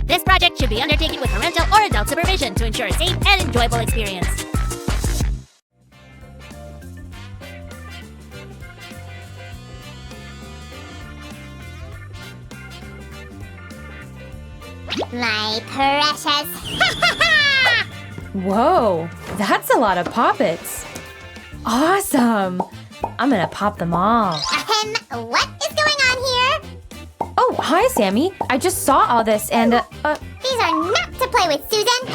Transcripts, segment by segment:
This project should be undertaken with parental or adult supervision to ensure a safe and enjoyable experience. My precious. Whoa, that's a lot of poppets. Awesome. I'm gonna pop them all. What is going on here? Oh, hi, Sammy. I just saw all this and, These are not to play with, Susan.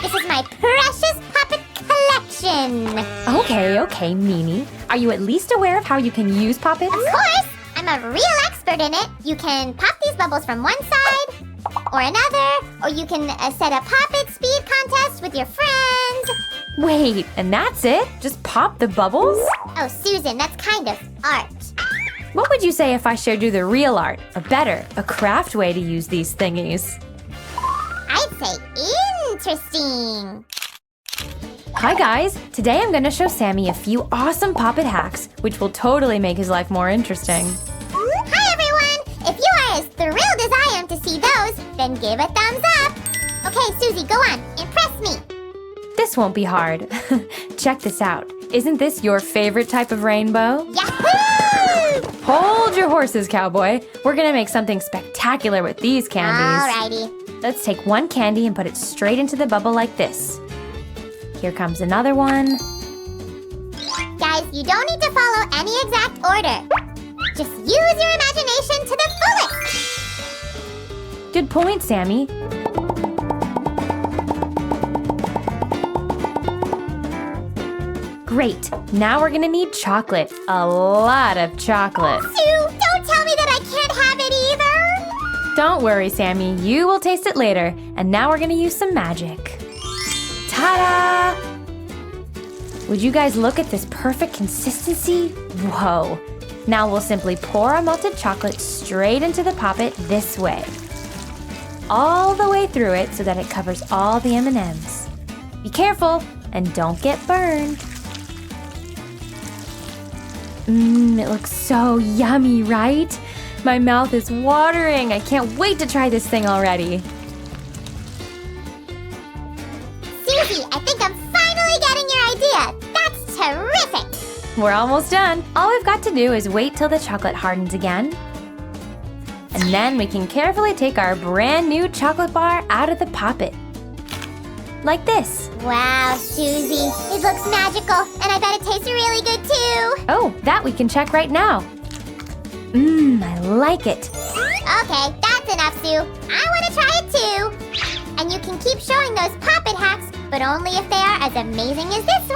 This is my precious puppet collection. Okay, Mimi. Are you at least aware of how you can use poppets? Of course, I'm a real expert in it. You can pop these bubbles from one side or another, or you can set a poppet speed contest with your friends. Wait, and that's it? Just pop the bubbles? Oh, Susan, that's kind of art. What would you say if I showed you the real art, or better, a craft way to use these thingies? I'd say interesting. Hi guys, today I'm gonna show Sammy a few awesome poppet hacks, which will totally make his life more interesting. Hi everyone! If you are as thrilled as I am to see those, then give a thumbs up. Okay, Susie, go on. Impress me. This won't be hard. Check this out. Isn't this your favorite type of rainbow? Yahoo! Hold your horses, cowboy. We're gonna make something spectacular with these candies. Alrighty. Let's take one candy and put it straight into the bubble like this. Here comes another one. Guys, you don't need to follow any exact order. Just use your imagination to the fullest. Good point, Sammy. Great. Now we're gonna need chocolate. A lot of chocolate. Sue, don't tell me that I can't have it either. Don't worry, Sammy. You will taste it later. And now we're gonna use some magic. Ta-da! Would you guys look at this perfect consistency? Whoa. Now we'll simply pour our melted chocolate straight into the poppet this way. All the way through it so that it covers all the M&Ms. Be careful and don't get burned. It looks so yummy, right? My mouth is watering. I can't wait to try this thing already. Susie, I think I'm finally getting your idea. That's terrific. We're almost done. All we've got to do is wait till the chocolate hardens again. And then we can carefully take our brand new chocolate bar out of the poppet. Like this. Wow, Susie, it looks magical, and I bet it tastes really good too. Oh, that we can check right now. I like it. Okay, that's enough, Sue. I want to try it too. And you can keep showing those poppet hacks, but only if they are as amazing as this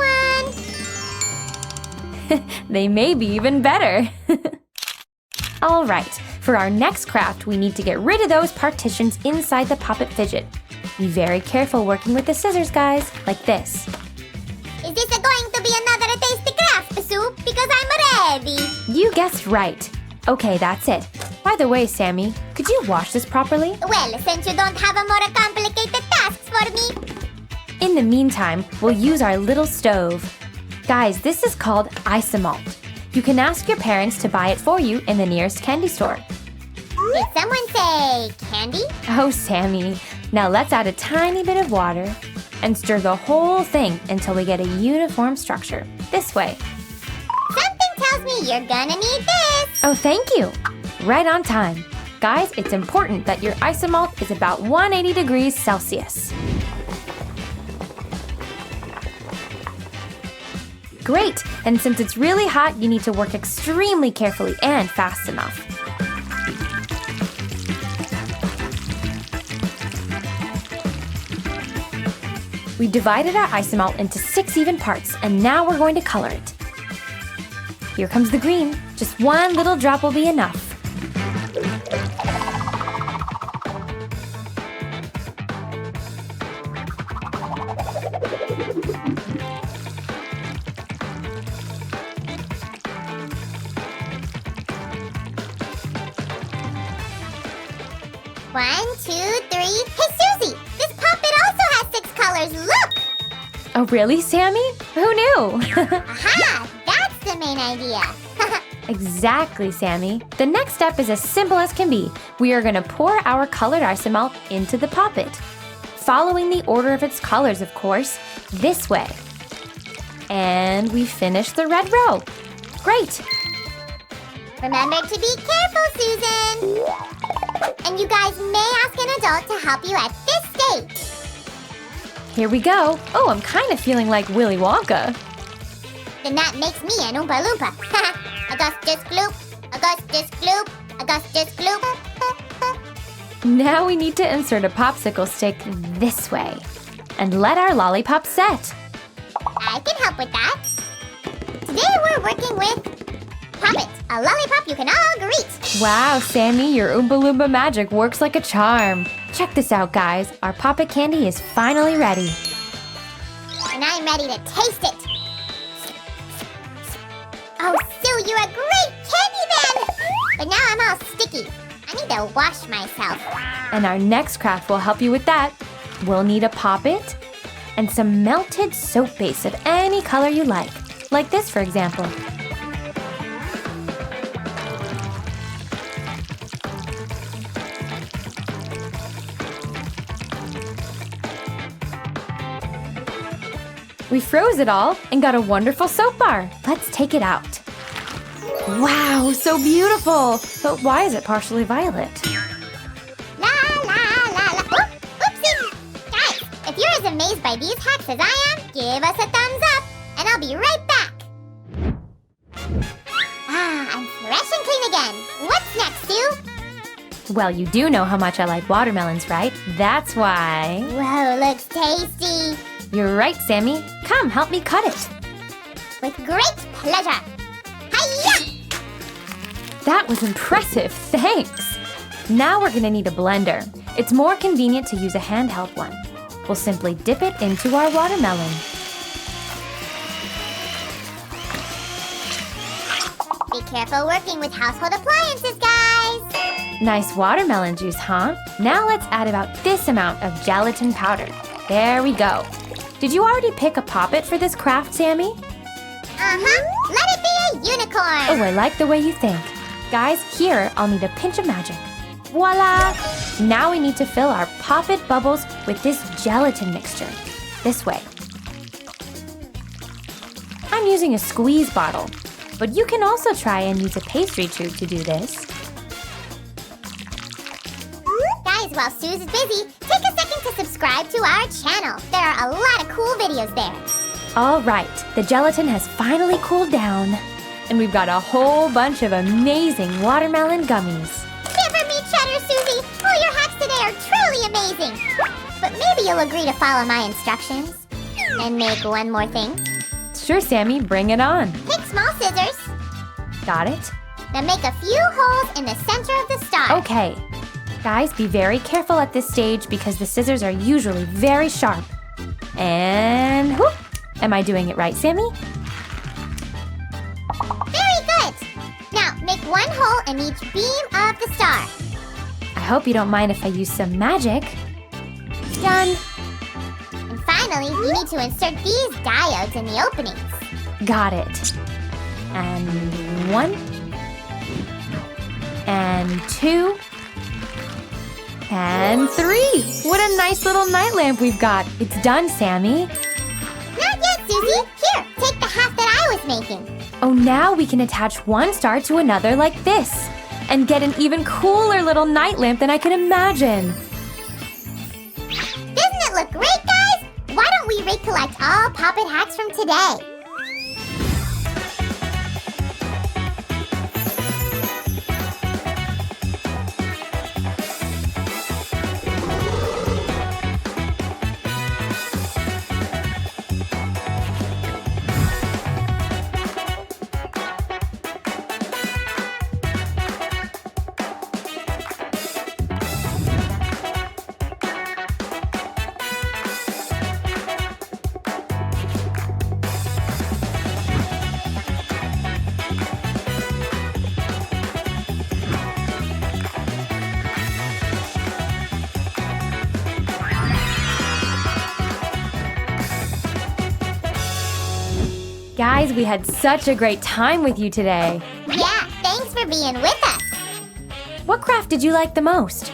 one. They may be even better. All right, for our next craft, we need to get rid of those partitions inside the poppet fidget. Be very careful working with the scissors, guys, like this. Is this going to be another tasty craft, Sue? Because I'm ready. You guessed right. Okay, that's it. By the way, Sammy, could you wash this properly? Well, since you don't have a more complicated tasks for me. In the meantime, we'll use our little stove. Guys, this is called isomalt. You can ask your parents to buy it for you in the nearest candy store. Did someone say candy? Oh, Sammy. Now let's add a tiny bit of water and stir the whole thing until we get a uniform structure. This way. Something tells me you're gonna need this. Oh, thank you. Right on time. Guys, it's important that your isomalt is about 180 degrees Celsius. Great, and since it's really hot, you need to work extremely carefully and fast enough. We divided our isomalt into 6 even parts, and now we're going to color it. Here comes the green. Just one little drop will be enough. One, two, three. Hey, Susie! This poppet also has 6 colors. Look! Oh, really, Sammy? Who knew? Aha! That's the main idea. Exactly, Sammy. The next step is as simple as can be. We are going to pour our colored isomalt into the poppet, following the order of its colors, of course, this way. And we finish the red row. Great! Remember to be careful, Susan! And you guys may ask an adult to help you at this stage. Here we go. Oh, I'm kind of feeling like Willy Wonka. Then that makes me an Oompa Loompa. Augustus Gloop, Augustus Gloop, Augustus Gloop. Now we need to insert a popsicle stick this way and let our lollipop set. I can help with that. Today we're working with Poppet, a lollipop you can all greet. Wow, Sammy, your Oompa Loompa magic works like a charm. Check this out, guys. Our poppet candy is finally ready. And I'm ready to taste it. Oh, Sue, you're a great candy man! But now I'm all sticky. I need to wash myself. And our next craft will help you with that. We'll need a poppet and some melted soap base of any color you like this, for example. We froze it all and got a wonderful soap bar. Let's take it out. Wow, so beautiful! But why is it partially violet? La la la la. Oopsie! Guys, if you're as amazed by these hacks as I am, give us a thumbs up, and I'll be right back. I'm fresh and clean again. What's next, Sue? Well, you do know how much I like watermelons, right? That's why. Whoa, looks tasty. You're right, Sammy. Come, help me cut it. With great pleasure. Hi-ya! That was impressive, thanks. Now we're gonna need a blender. It's more convenient to use a handheld one. We'll simply dip it into our watermelon. Be careful working with household appliances, guys. Nice watermelon juice, huh? Now let's add about this amount of gelatin powder. There we go. Did you already pick a poppet for this craft, Sammy? Uh-huh. Let it be a unicorn. Oh, I like the way you think. Guys, here I'll need a pinch of magic. Voila! Now we need to fill our poppet bubbles with this gelatin mixture. This way. I'm using a squeeze bottle, but you can also try and use a pastry tube to do this. Guys, while Sue's busy, take a second to subscribe to our channel. There are a lot of cool videos there. All right, the gelatin has finally cooled down, and we've got a whole bunch of amazing watermelon gummies. Give me cheddar, Susie. All your hacks today are truly amazing. But maybe you'll agree to follow my instructions and make one more thing. Sure, Sammy, bring it on. Take small scissors, Got it? then make a few holes in the center of the star. Okay. Guys, be very careful at this stage because the scissors are usually very sharp. And whoop! Am I doing it right, Sammy? Very good. Now, make one hole in each beam of the star. I hope you don't mind if I use some magic. Done. And finally, you need to insert these diodes in the openings. Got it. And 1. And 2. And 3. What a nice little night lamp we've got. It's done, Sammy. Not yet, Susie. Here, take the half that I was making. Oh, now we can attach one star to another like this and get an even cooler little night lamp than I could imagine. Doesn't it look great, guys? Why don't we recollect all Poppet hacks from today? Guys, we had such a great time with you today. Yeah, for being with us. What craft did you like the most?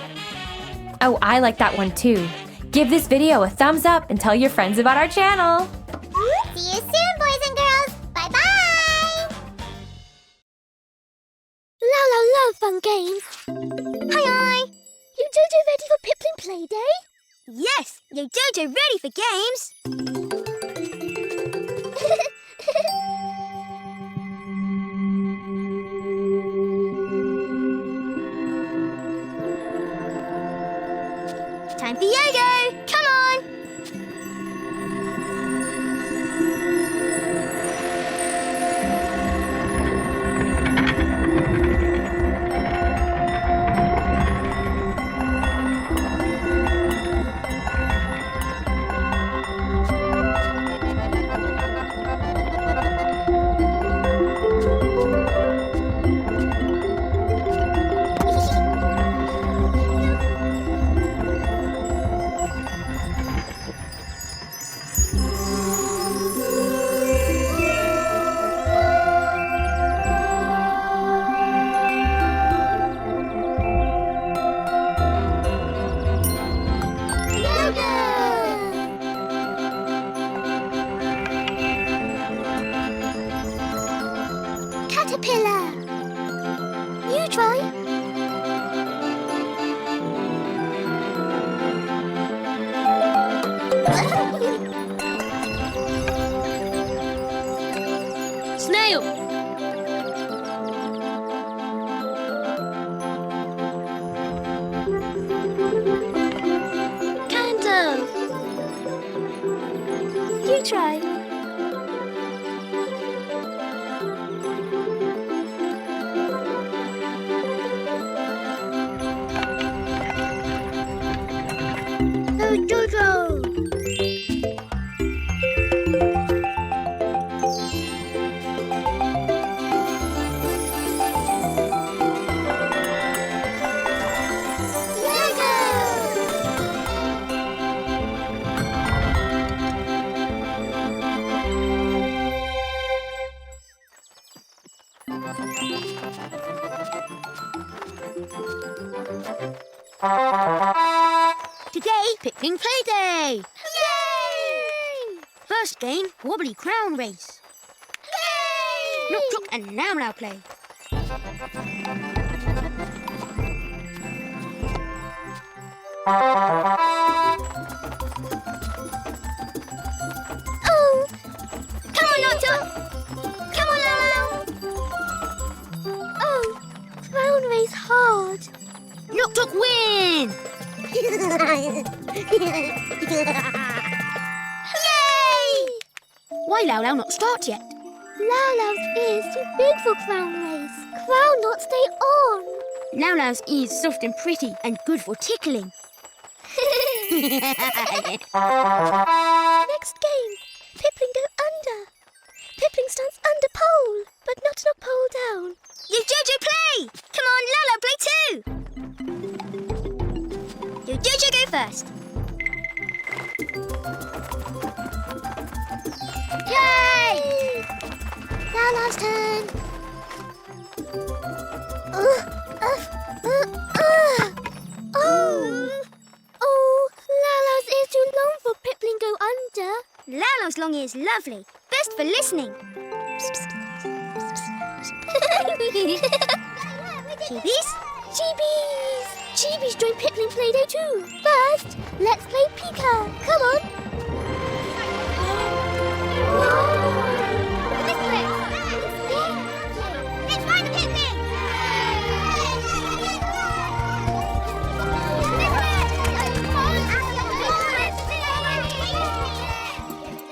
Oh, I like that one too. Give this video a thumbs up and tell your friends about our channel. See you soon, boys and girls. Bye-bye. Lala love fun games. Hi. You Jojo ready for Pipling Playday? Yes, yo Jojo ready for games. Time for yo-yo. Come on. Caterpillar. You try. Snail. Candle. You try. Oh, Jojo. Today, Pipling Playday. Yay! First game, wobbly crown race. Yay! Knock, knock, and now play. Oh, Come on, Notto. Come on, Lalo. oh, crown race hard. Knock, knock, win. Yay! Why Lao not start yet? Lala's ears too big for crown race. Crown not stay on. Lao's ears soft and pretty and good for tickling. Next game, Pipling go under. Pipling stands under pole, but not knock pole down. Yo Jojo play! Come on, Lalo play too! Yo Jojo go first. Yay! Lala's turn. Oh, Lala's ears too long for Pipling go under. Lalo's long ears lovely. Best for listening. Chibies? Chibies! Chibies join Pipling Playday too. First, let's play Pika. Come on. This way. Let's find the picnic.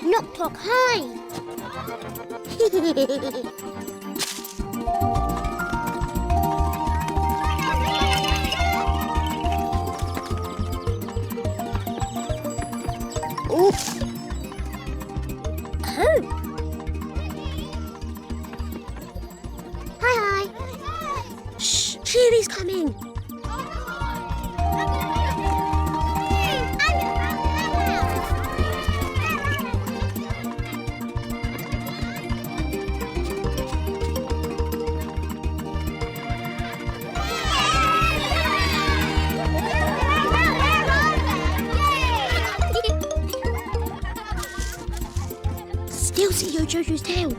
Knock talk high. Oof. Oh. Hi, hi. Shh, Cheerie's coming. still see your Jojo's tail.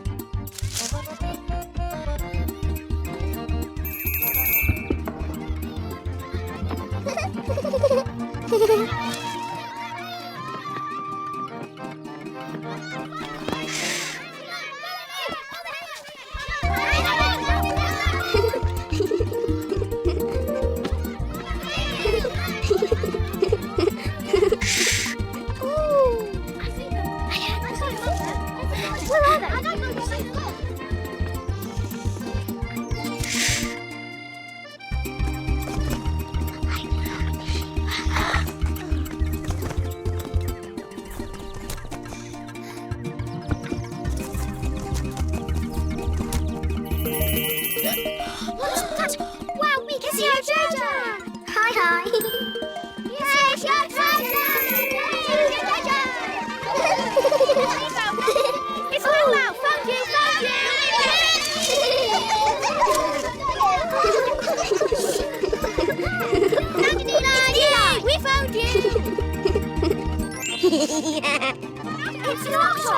Wow, we can see our treasure! Hi! Yay, your treasure! It's Lolo! Found you! We found you! It's Lolo!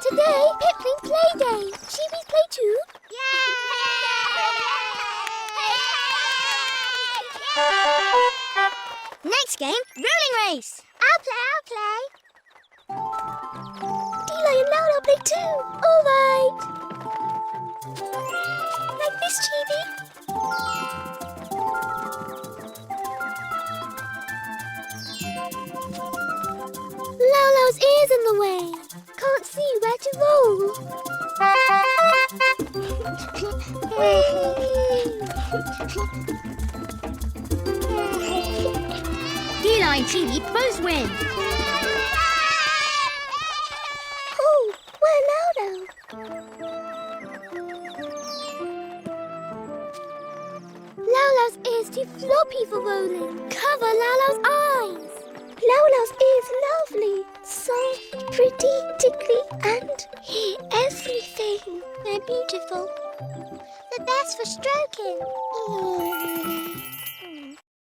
Today, Pipling Playday. Chibi's play too? Next game, ruling race. I'll play. Deli and Lolo play too. All right. Like this, Chibi. Lolo's ears in the way. Can't see where to roll. Deli and Chibi both win. Oh, where Lolo? Lolo's ears too floppy for rolling. Cover Lolo's eyes. Lolo's ears lovely, soft, pretty, tickly, and hear everything. They're beautiful. The best for stroking.